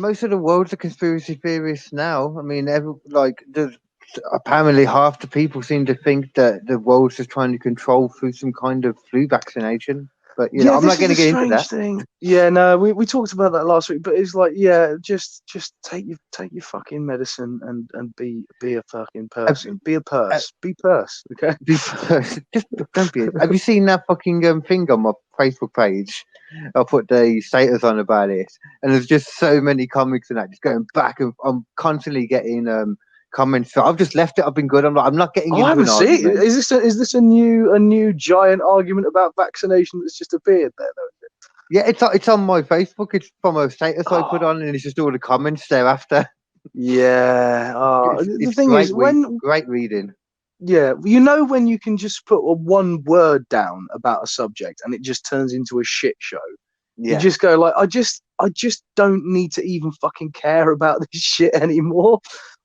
most of the world's a conspiracy theorists now. I mean, apparently half the people seem to think that the world's just trying to control through some kind of flu vaccination. But Yeah, I'm this not is going to the get into strange that. thing. Yeah, no, we talked about that last week, but it's like, yeah, just take your fucking medicine and be a fucking Have, person. Be a uh, be purse, okay? just don't be. Have you seen that fucking thing on my Facebook page? I put the status on about it, and there's just so many comics and that just going back, and I'm constantly getting comments. So I've just left it. I've been good. I'm not getting Oh, I into haven't an seen. argument. Is this a new giant argument about vaccination that's just appeared there though? Yeah, it's on my Facebook. It's from a status I put Oh, on, and it's just all the comments thereafter. yeah. The It's thing is, great reading. yeah, you know when you can just put a one word down about a subject and it just turns into a shit show. You Yeah, just go like, I just don't need to even fucking care about this shit anymore.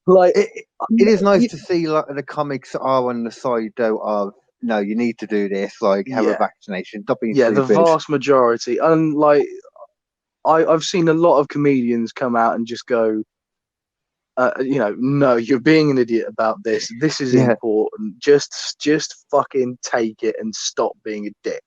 Like, it it is nice to see like the comics are on the side though of no, you need to do this. Like have a yeah, vaccination. Stop being yeah, the stupid. vast majority, and like, I've seen a lot of comedians come out and just go, no, you're being an idiot about this. This is Yeah, important. Just fucking take it and stop being a dick.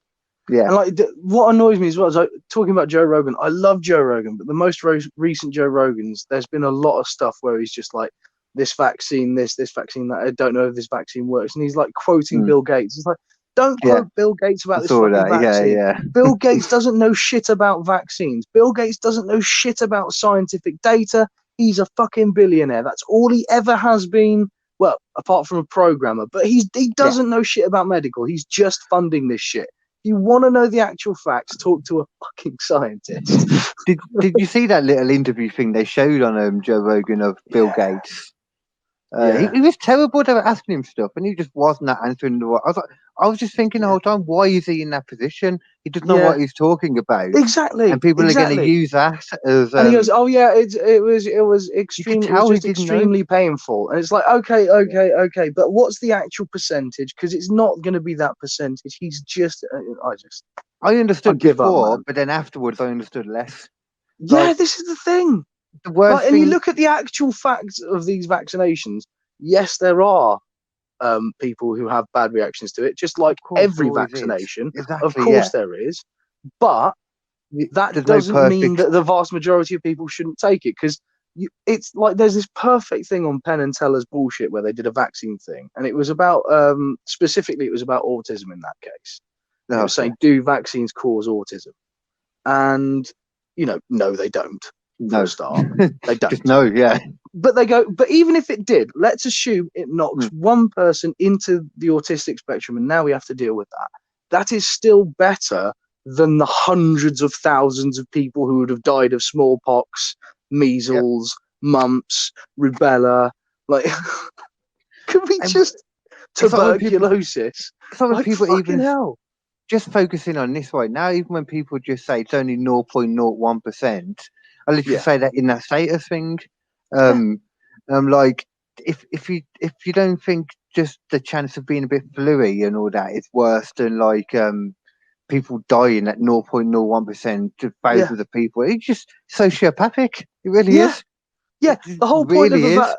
yeah. And like, what annoys me as well is like talking about Joe Rogan. I love Joe Rogan, but the most recent Joe Rogans, there's been a lot of stuff where he's just like, this vaccine, this vaccine, that. I don't know if this vaccine works, and he's like quoting Mm, Bill Gates. It's like, don't yeah, quote Bill Gates I about this saw fucking that. Yeah, vaccine. yeah. Bill Gates doesn't know shit about vaccines. Bill Gates doesn't know shit about scientific data. He's a fucking billionaire. That's all he ever has been. Well, apart from a programmer, but he Yeah. doesn't know shit about medical. He's just funding this shit. You want to know the actual facts? Talk to a fucking scientist. Did you see that little interview thing they showed on Joe Rogan of Bill Yeah, Gates? yeah, He was terrible. They were asking him stuff, and he just wasn't answering the. I was just thinking the yeah, whole time, why is he in that position? He doesn't know yeah. what he's talking about, and Exactly, people are going to exactly. use that as And he goes, "Oh yeah, it was you could extreme. It was tell he just didn't know. extremely painful." And it's like, okay. But what's the actual percentage? Because it's not going to be that percentage. He's just, I I understood give up, before, man. but then afterwards I understood less. Yeah, Like this is the thing. the worst Like, and you thing, look at the actual facts of these vaccinations. Yes, there are people who have bad reactions to it, just like of course, there every always is. vaccination. Of Exactly, yeah. course, there is. But that There's no doesn't mean perfect. that the vast majority of people shouldn't take it, because it's like there's this perfect thing on Penn and Teller's bullshit where they did a vaccine thing, and it was about specifically it was about autism in that case, and it was Okay, saying, do vaccines cause autism? And no, they don't. For a no, start, they just don't. no, yeah. But they go, but even if it did, let's assume it knocks Mm, one person into the autistic spectrum, and now we have to deal with that. That is still better than the hundreds of thousands of people who would have died of smallpox, yeah. measles, mumps, rubella. Like, could we And just it's like when people, tuberculosis? it's like when Like, people fucking even hell. just focusing on this right now, even when people just say it's only 0.01%, I literally Yeah, say that in that status thing. yeah. Um, like if you don't think just the chance of being a bit fluey and all that is worse than like people dying at 0.01% to Yeah, thousands of people, it's just sociopathic. It really yeah. is. Yeah, It the whole point of really is.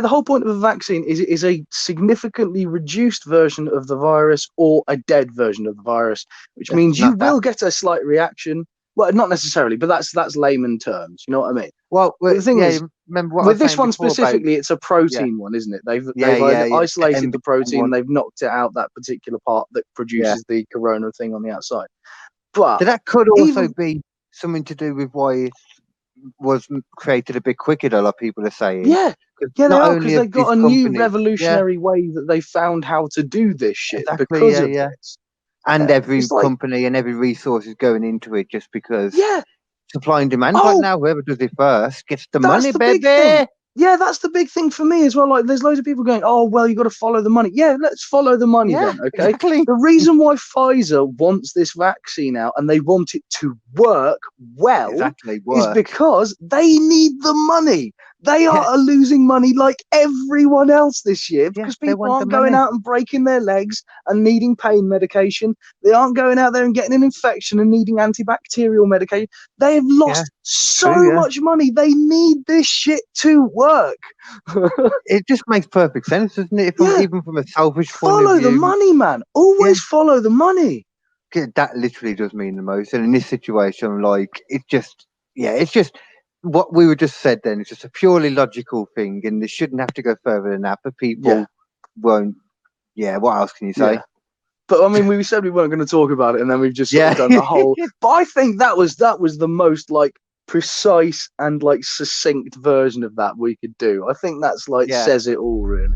the whole point of a vaccine is a significantly reduced version of the virus or a dead version of the virus, which It's means you not that. will get a slight reaction. Well, not necessarily, but that's layman terms. You know what I mean? But the thing Yeah. is, Remember what I with was this saying one before about specifically, it's a yeah, protein one, isn't it? yeah, They've yeah. The isolated the MBA protein, one. they've knocked it out, that particular part that Yeah. produces the corona thing on the outside. But So that could also even be something to do with why it was created a bit quicker, a lot of people are saying. yeah, 'Cause yeah, they not are, only because of they this got a new company, yeah, revolutionary way that they found how to do this shit exactly, because yeah, of yeah. this. And every It's like, company and every resource is going into it just because yeah, supply and demand right oh, now, whoever does it first gets the that's money, the big thing. baby. Yeah, that's the big thing for me as well. Like, there's loads of people going, oh, well, you got to follow the money. Yeah, let's follow the money Yeah, then, okay? exactly. The reason why Pfizer wants this vaccine out and they want it to work well Exactly. is Work. because they need the money. They Yeah. are losing money like everyone else this year Yeah, because they people want the aren't going money. out and breaking their legs and needing pain medication. They aren't going out there and getting an infection and needing antibacterial medication. They have Yeah, lost so true. Yeah, much money. They need this shit to work. it just makes perfect sense, doesn't it? From Yeah, even from a selfish point of follow the view, money, man. yeah, Always follow the money. that literally does mean the most. And in this situation, like it's just, yeah, it's just what we were just said. Then it's just a purely logical thing, and it shouldn't have to go further than that. But Yeah, people won't. Yeah, what else can you yeah. say? But I mean, we said we weren't going to talk about it, and then we've just sort Yeah, of done the whole. But I think that was the most like precise and like succinct version of that we could do. I think that's like yeah. says it all, really.